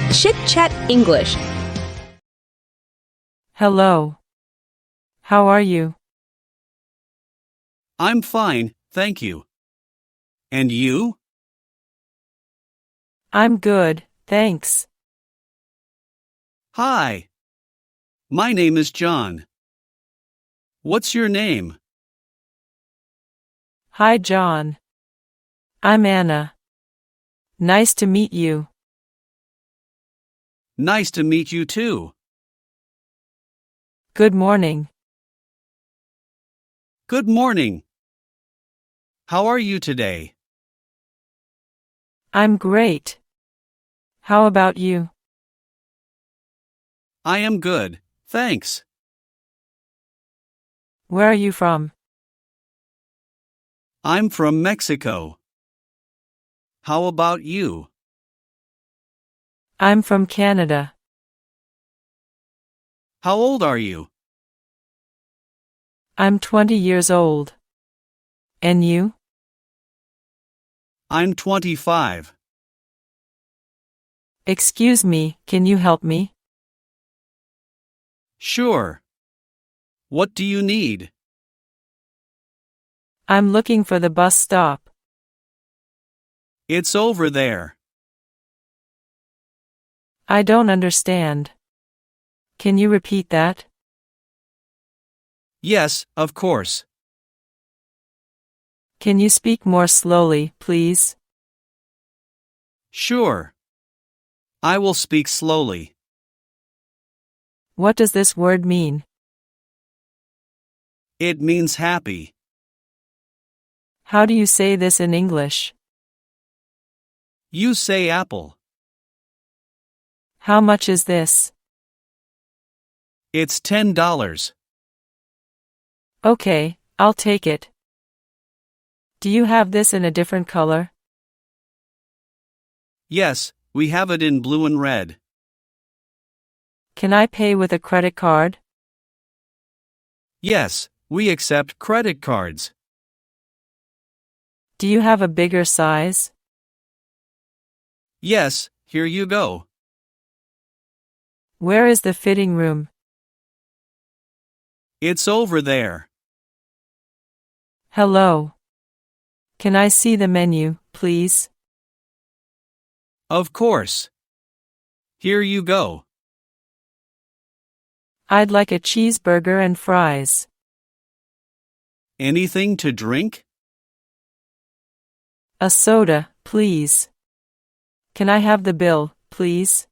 ChitChat English. Hello. How are you? I'm fine, thank you. And you? I'm good, thanks. Hi. My name is John. What's your name? Hi, John. I'm Anna. Nice to meet you. Nice to meet you too. Good morning. Good morning. How are you today? I'm great. How about you? I am good, thanks. Where are you from? I'm from Mexico. How about you? I'm from Canada. How old are you? I'm 20 years old. And you? I'm 25. Excuse me, can you help me? Sure. What do you need? I'm looking for the bus stop. It's over there. I don't understand. Can you repeat that? Yes, of course. Can you speak more slowly, please? Sure. I will speak slowly. What does this word mean? It means happy. How do you say this in English? You say apple. How much is this? It's $10. Okay, I'll take it. Do you have this in a different color? Yes, we have it in blue and red. Can I pay with a credit card? Yes, we accept credit cards. Do you have a bigger size? Yes, here you go. Where is the fitting room? It's over there. Hello. Can I see the menu, please? Of course. Here you go. I'd like a cheeseburger and fries. Anything to drink? A soda, please. Can I have the bill, please?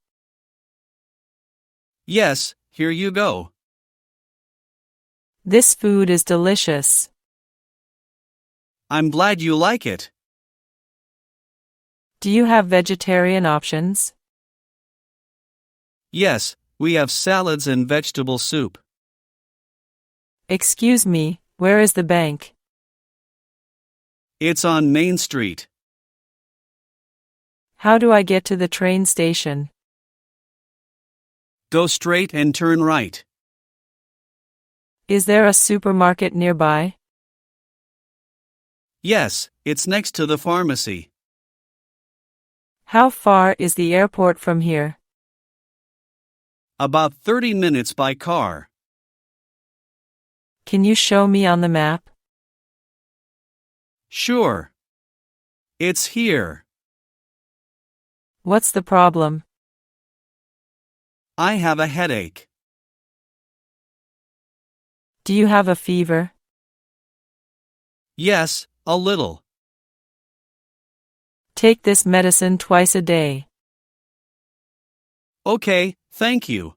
Yes, here you go. This food is delicious. I'm glad you like it. Do you have vegetarian options? Yes, we have salads and vegetable soup. Excuse me, where is the bank? It's on Main Street. How do I get to the train station? Go straight and turn right. Is there a supermarket nearby? Yes, it's next to the pharmacy. How far is the airport from here? About 30 minutes by car. Can you show me on the map? Sure. It's here. What's the problem? I have a headache. Do you have a fever? Yes, a little. Take this medicine twice a day. Okay, thank you.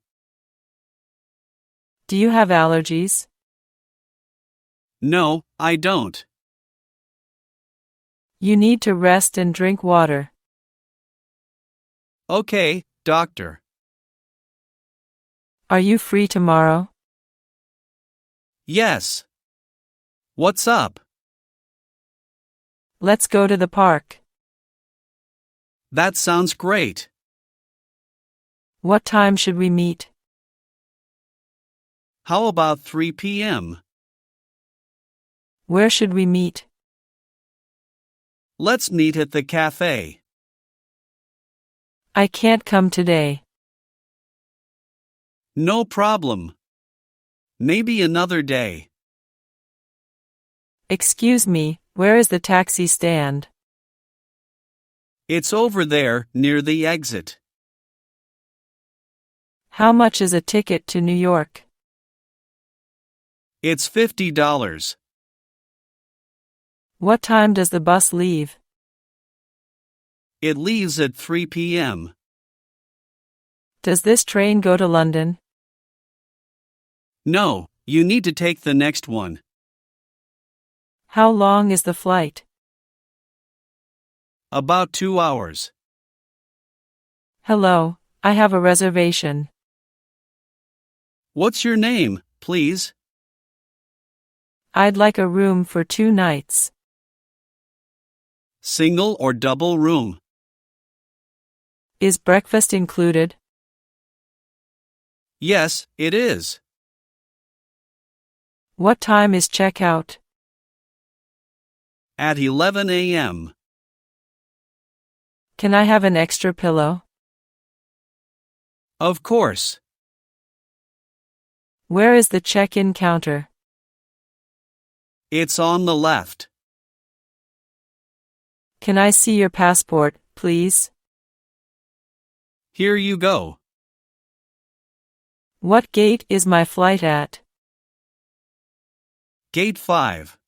Do you have allergies? No, I don't. You need to rest and drink water. Okay, doctor. Are you free tomorrow? Yes. What's up? Let's go to the park. That sounds great. What time should we meet? How about 3 p.m.? Where should we meet? Let's meet at the cafe. I can't come today. No problem. Maybe another day. Excuse me, where is the taxi stand? It's over there, near the exit. How much is a ticket to New York? It's $50. What time does the bus leave? It leaves at 3 p.m. Does this train go to London? No, you need to take the next one. How long is the flight? About 2 hours. Hello, I have a reservation. What's your name, please? I'd like a room for 2 nights. Single or double room? Is breakfast included? Yes, it is. What time is checkout? At 11 a.m. Can I have an extra pillow? Of course. Where is the check-in counter? It's on the left. Can I see your passport, please? Here you go. What gate is my flight at? Gate 5.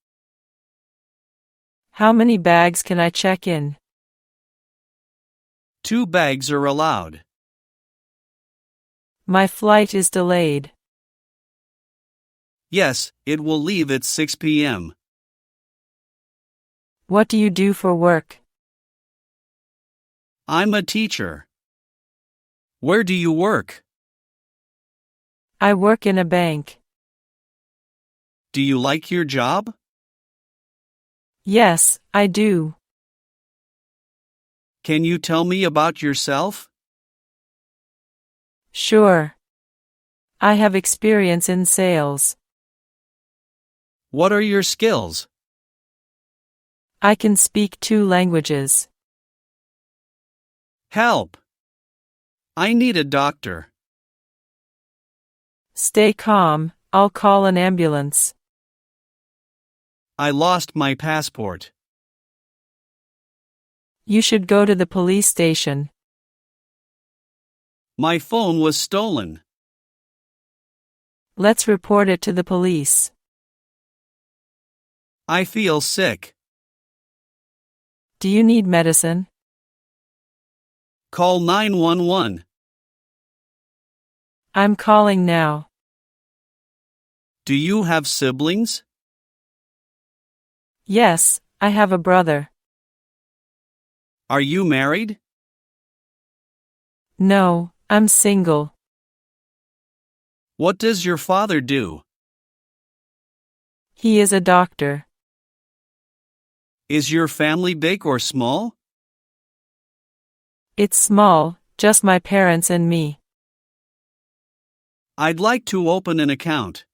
How many bags can I check in? 2 bags are allowed. My flight is delayed. Yes, it will leave at 6 p.m. What do you do for work? I'm a teacher. Where do you work? I work in a bank. Do you like your job? Yes, I do. Can you tell me about yourself? Sure. I have experience in sales. What are your skills? I can speak 2 languages. Help! I need a doctor. Stay calm, I'll call an ambulance. I lost my passport. You should go to the police station. My phone was stolen. Let's report it to the police. I feel sick. Do you need medicine? Call 911. I'm calling now. Do you have siblings? Yes, I have a brother. Are you married? No, I'm single. What does your father do? He is a doctor. Is your family big or small? It's small, just my parents and me. I'd like to open an account.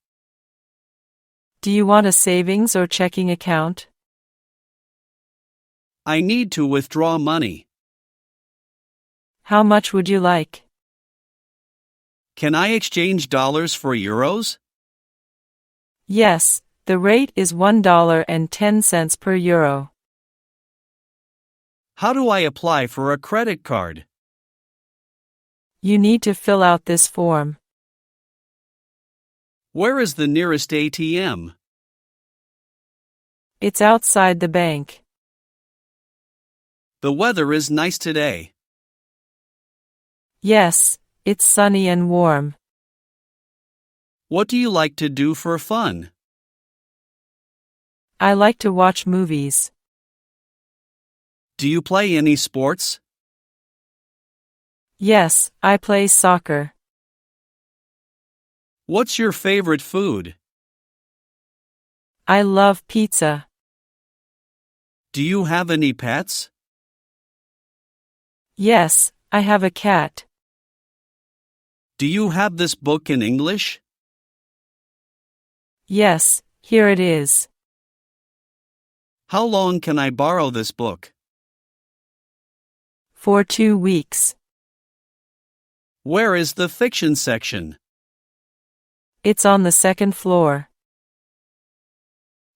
Do you want a savings or checking account? I need to withdraw money. How much would you like? Can I exchange dollars for euros? Yes, the rate is $1.10 per euro. How do I apply for a credit card? You need to fill out this form. Where is the nearest ATM? It's outside the bank. The weather is nice today. Yes, it's sunny and warm. What do you like to do for fun? I like to watch movies. Do you play any sports? Yes, I play soccer. What's your favorite food? I love pizza. Do you have any pets? Yes, I have a cat. Do you have this book in English? Yes, here it is. How long can I borrow this book? For 2 weeks. Where is the fiction section? It's on the second floor.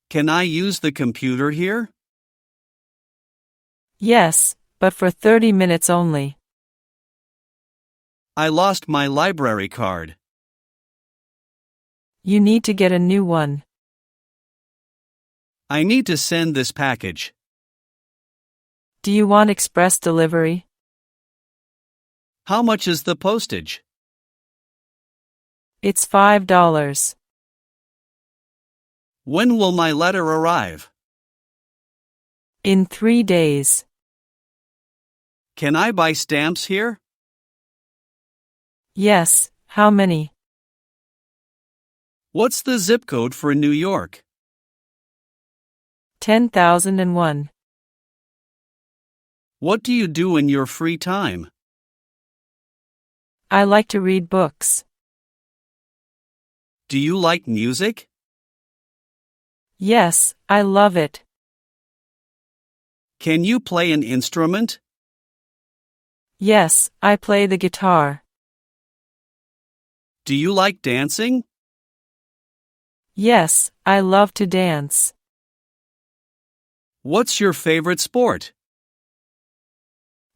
Can I use the computer here? Yes, but for 30 minutes only. I lost my library card. You need to get a new one. I need to send this package. Do you want express delivery? How much is the postage? It's $5. When will my letter arrive? In 3 days. Can I buy stamps here? Yes, how many? What's the zip code for New York? 10,001. What do you do in your free time? I like to read books. Do you like music? Yes, I love it. Can you play an instrument? Yes, I play the guitar. Do you like dancing? Yes, I love to dance. What's your favorite sport?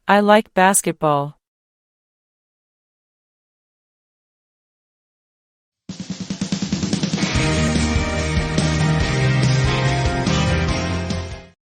I like basketball.